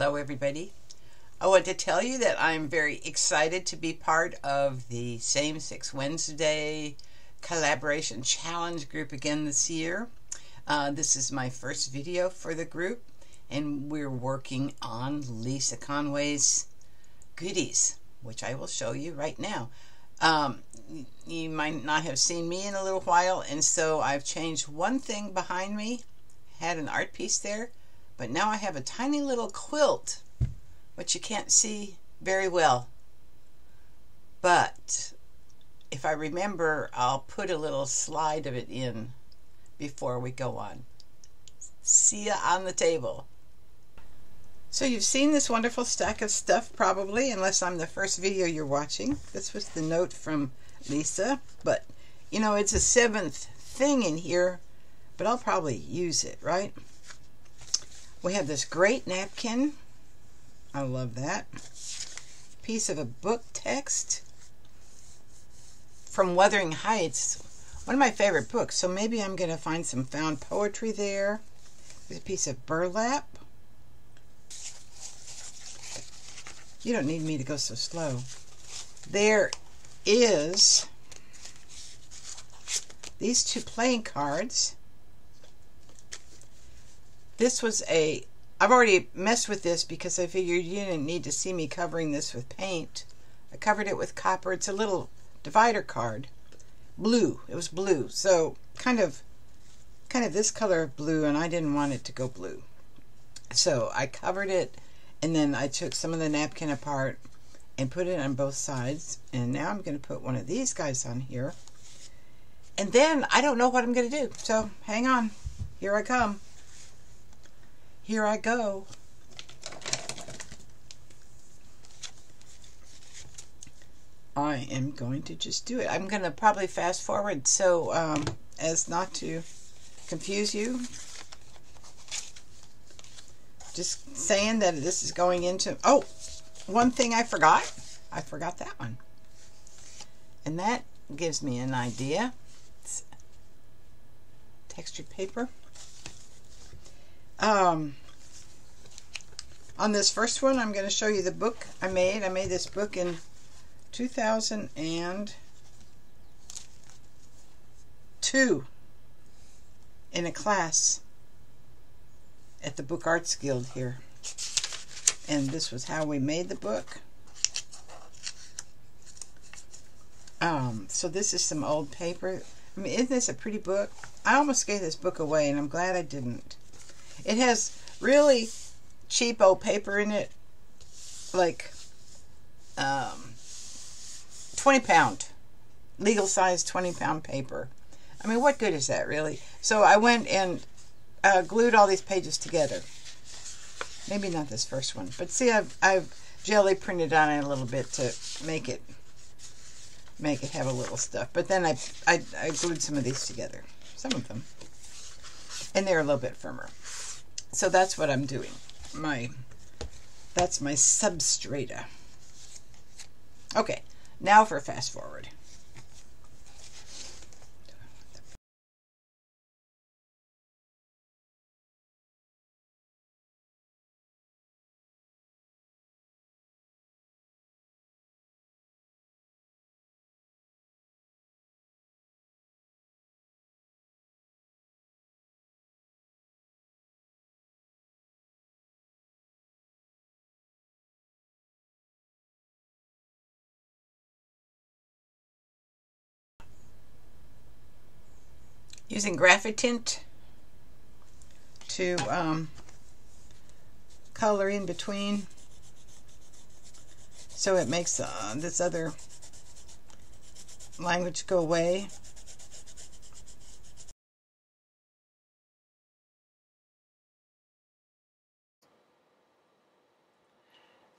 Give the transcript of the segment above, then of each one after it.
Hello everybody. I want to tell you that I'm very excited to be part of the Same Sex Wednesday collaboration challenge group again this year. This is my first video for the group and we're working on Lisa Conway's goodies, which I will show you right now. You might not have seen me in a little while, and so I've changed one thing behind me. Had an art piece there, but now I have a tiny little quilt, which you can't see very well. But if I remember, I'll put a little slide of it in before we go on. See ya on the table. So you've seen this wonderful stack of stuff probably, unless I'm the first video you're watching. This was the note from Lisa, but you know, it's a seventh thing in here, but I'll probably use it, right? We have this great napkin. I love that. Piece of a book text from Wuthering Heights, one of my favorite books, so maybe I'm going to find some found poetry there. There's a piece of burlap. You don't need me to go so slow. There is these two playing cards. This was I've already messed with this because I figured you didn't need to see me covering this with paint. I covered it with copper. It's a little divider card. Blue. It was blue. So kind of this color of blue, and I didn't want it to go blue. So I covered it, and then I took some of the napkin apart and put it on both sides. And now I'm going to put one of these guys on here. And then I don't know what I'm going to do. So hang on. Here I come. Here I go. I am going to just do it. I'm going to probably fast forward so as not to confuse you. Just saying that this is going into... Oh, one thing I forgot. I forgot that one. And that gives me an idea. It's textured paper. On this first one, I'm going to show you the book I made. I made this book in 2002 in a class at the Book Arts Guild here. And this was how we made the book. So this is some old paper. I mean, isn't this a pretty book? I almost gave this book away, and I'm glad I didn't. It has really cheap old paper in it, like 20-pound, legal size 20-pound paper. I mean, what good is that, really? So I went and glued all these pages together. Maybe not this first one, but see, I've jelly printed on it a little bit to make it have a little stuff. But then I glued some of these together, some of them, and they're a little bit firmer. So that's what I'm doing. That's my substrata. Okay, now for fast forward. Using Graphitint to color in between, so it makes this other language go away.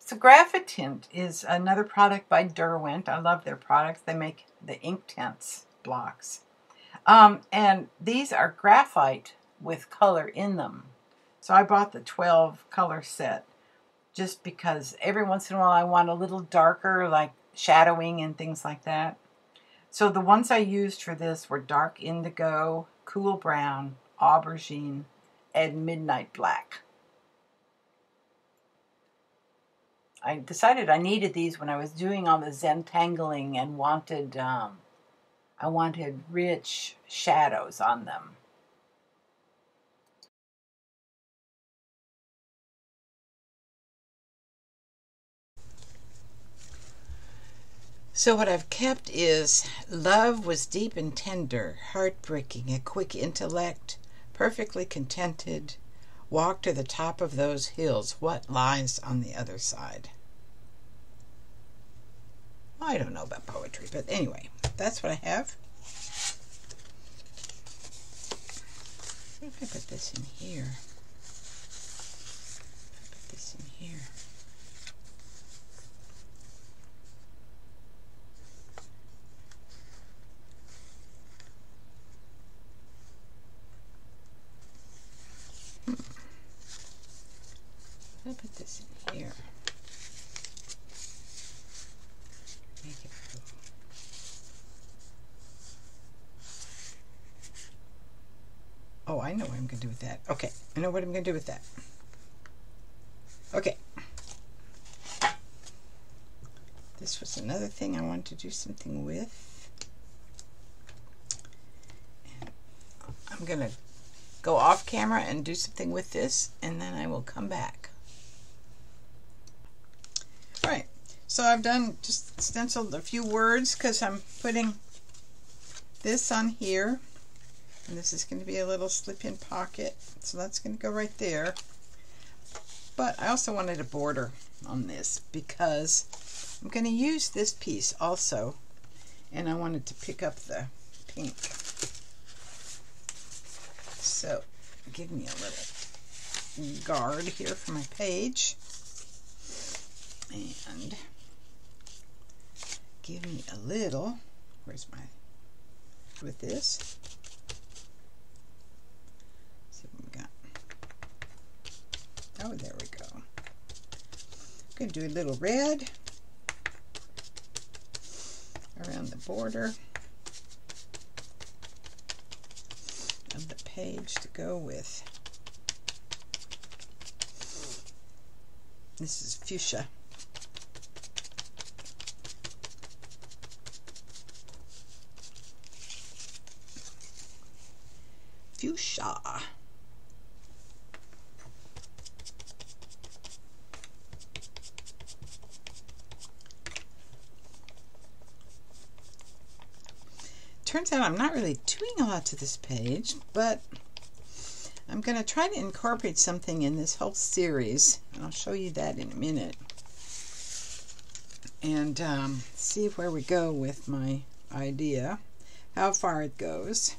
So Graphitint is another product by Derwent. I love their products. They make the Inktense blocks. And these are graphite with color in them. So I bought the 12 color set just because every once in a while I want a little darker, like shadowing and things like that. So the ones I used for this were dark indigo, cool brown, aubergine, and midnight black. I decided I needed these when I was doing all the Zentangling and wanted, I wanted rich shadows on them. So what I've kept is love was deep and tender, heartbreaking, a quick intellect, perfectly contented, walk to the top of those hills. What lies on the other side? I don't know about poetry, but anyway, that's what I have. What if I put this in here? Put this in here. I'll put this in here. Make it cool. Oh, I know what I'm going to do with that. Okay, I know what I'm going to do with that. Okay. This was another thing I wanted to do something with. And I'm going to go off camera and do something with this, and then I will come back. All right, so I've done just stenciled a few words because I'm putting this on here, and this is going to be a little slip-in pocket, so that's going to go right there. But I also wanted a border on this because I'm going to use this piece also, and I wanted to pick up the pink. So give me a little guard here for my page, and give me a little, where's my, with this, let's see what we got. Oh, there we go. I'm going to do a little red around the border of the page to go with. This is fuchsia. Fuchsia. Turns out I'm not really doing a lot to this page, but I'm going to try to incorporate something in this whole series, and I'll show you that in a minute, and see where we go with my idea, how far it goes.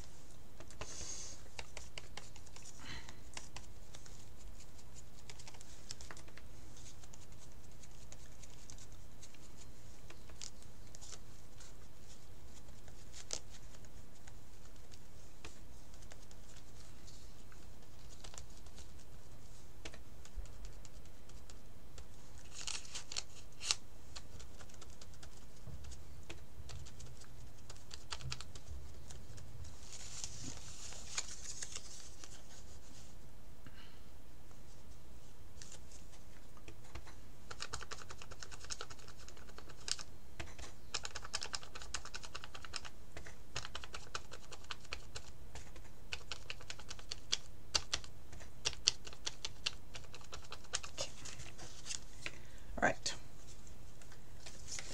Right,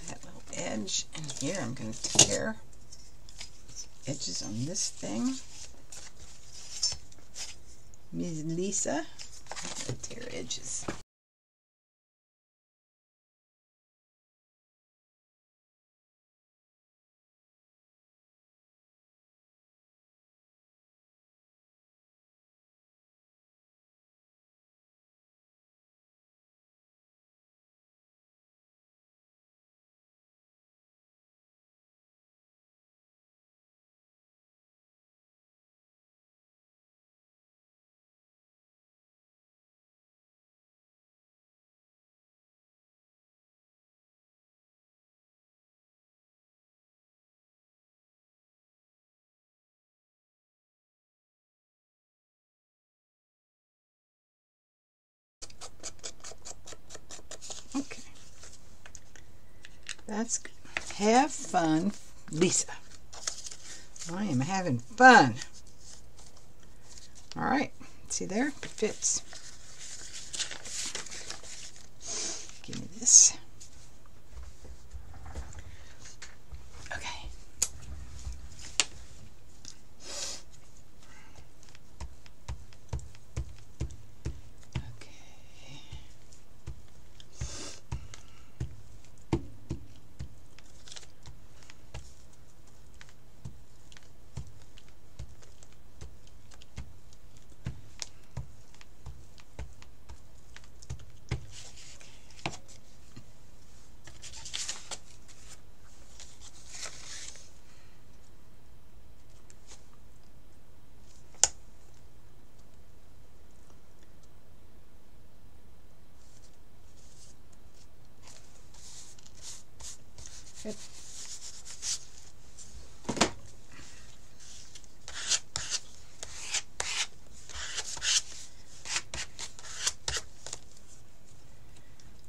that little edge, and here I'm going to tear edges on this thing. Ms. Lisa, I'm going to tear edges. Okay, That's good. Have fun, Lisa. I am having fun. All right. See there? It fits. Give me this. Okay. Good.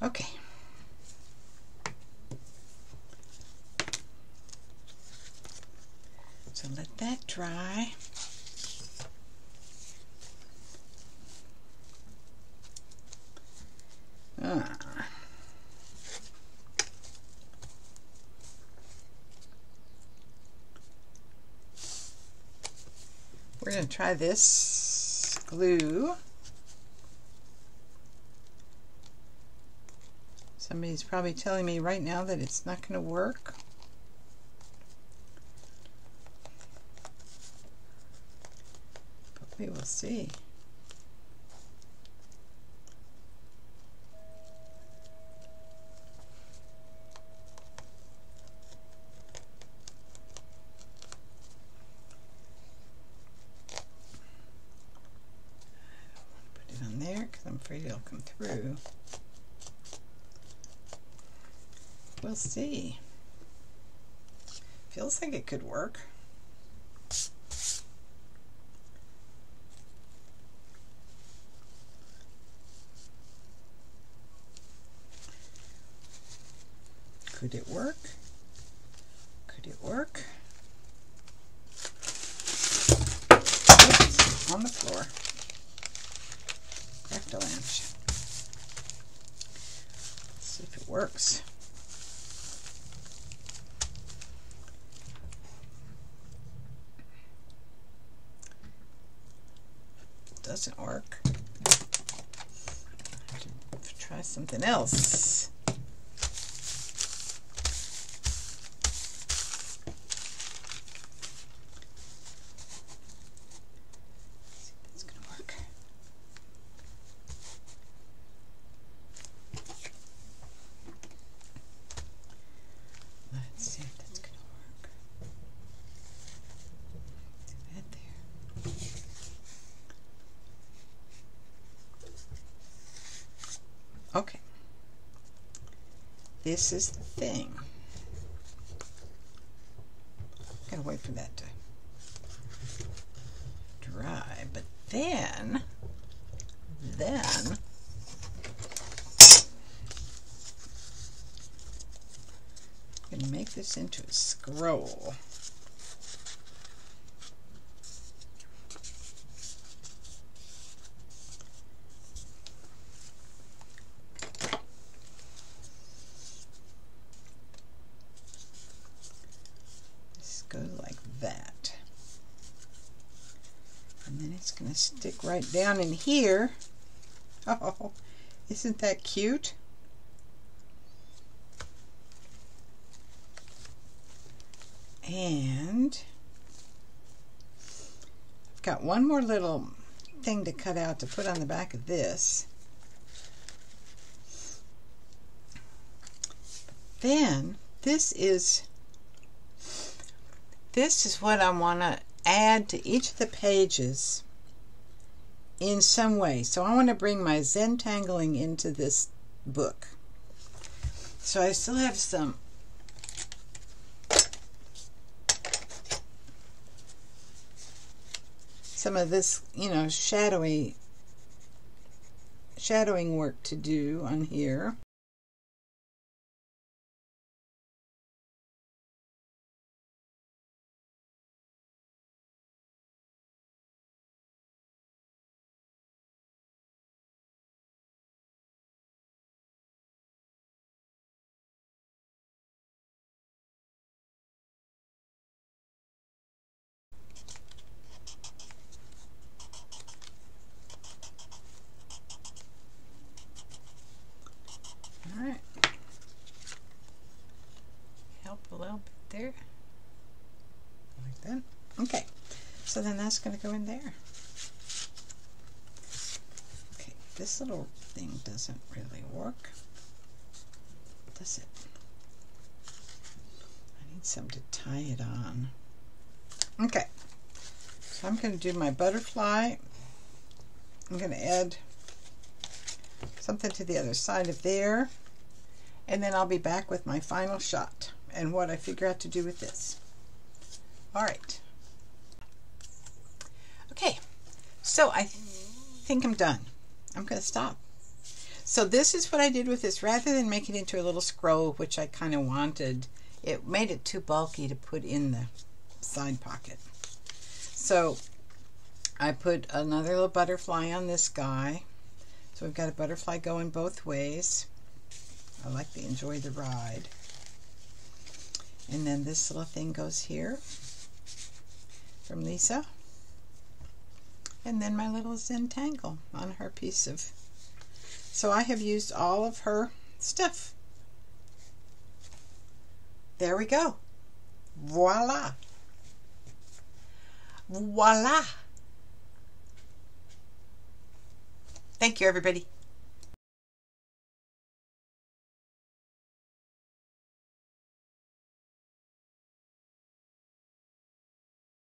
Okay. So let that dry. We're going to try this glue. Somebody's probably telling me right now that it's not going to work. But we will see. I'm afraid it'll come through. We'll see. Feels like it could work. Could it work? Could it work? Oops, on the floor. Avalanche. Let's see if it works. It doesn't work. I have to try something else. Okay, this is the thing. Gotta wait for that to dry, but then I'm gonna make this into a scroll. Go like that, and then it's going to stick right down in here. Oh, isn't that cute? And I've got one more little thing to cut out to put on the back of this. Then this is what I want to add to each of the pages in some way. So I want to bring my Zentangling into this book. So I still have some of this, you know, shadowing work to do on here. So then that's going to go in there. Okay, this little thing doesn't really work, does it? I need something to tie it on. Okay, so I'm going to do my butterfly. I'm going to add something to the other side of there, and then I'll be back with my final shot and what I figure out to do with this. All right. Okay, so I think I'm done. I'm going to stop. So this is what I did with this. Rather than make it into a little scroll, which I kind of wanted, it made it too bulky to put in the side pocket. So I put another little butterfly on this guy. So we've got a butterfly going both ways. I like the enjoy the ride. And then this little thing goes here from Lisa. And then my little Zentangle on her piece of... So I have used all of her stuff. There we go. Voila. Voila. Thank you, everybody.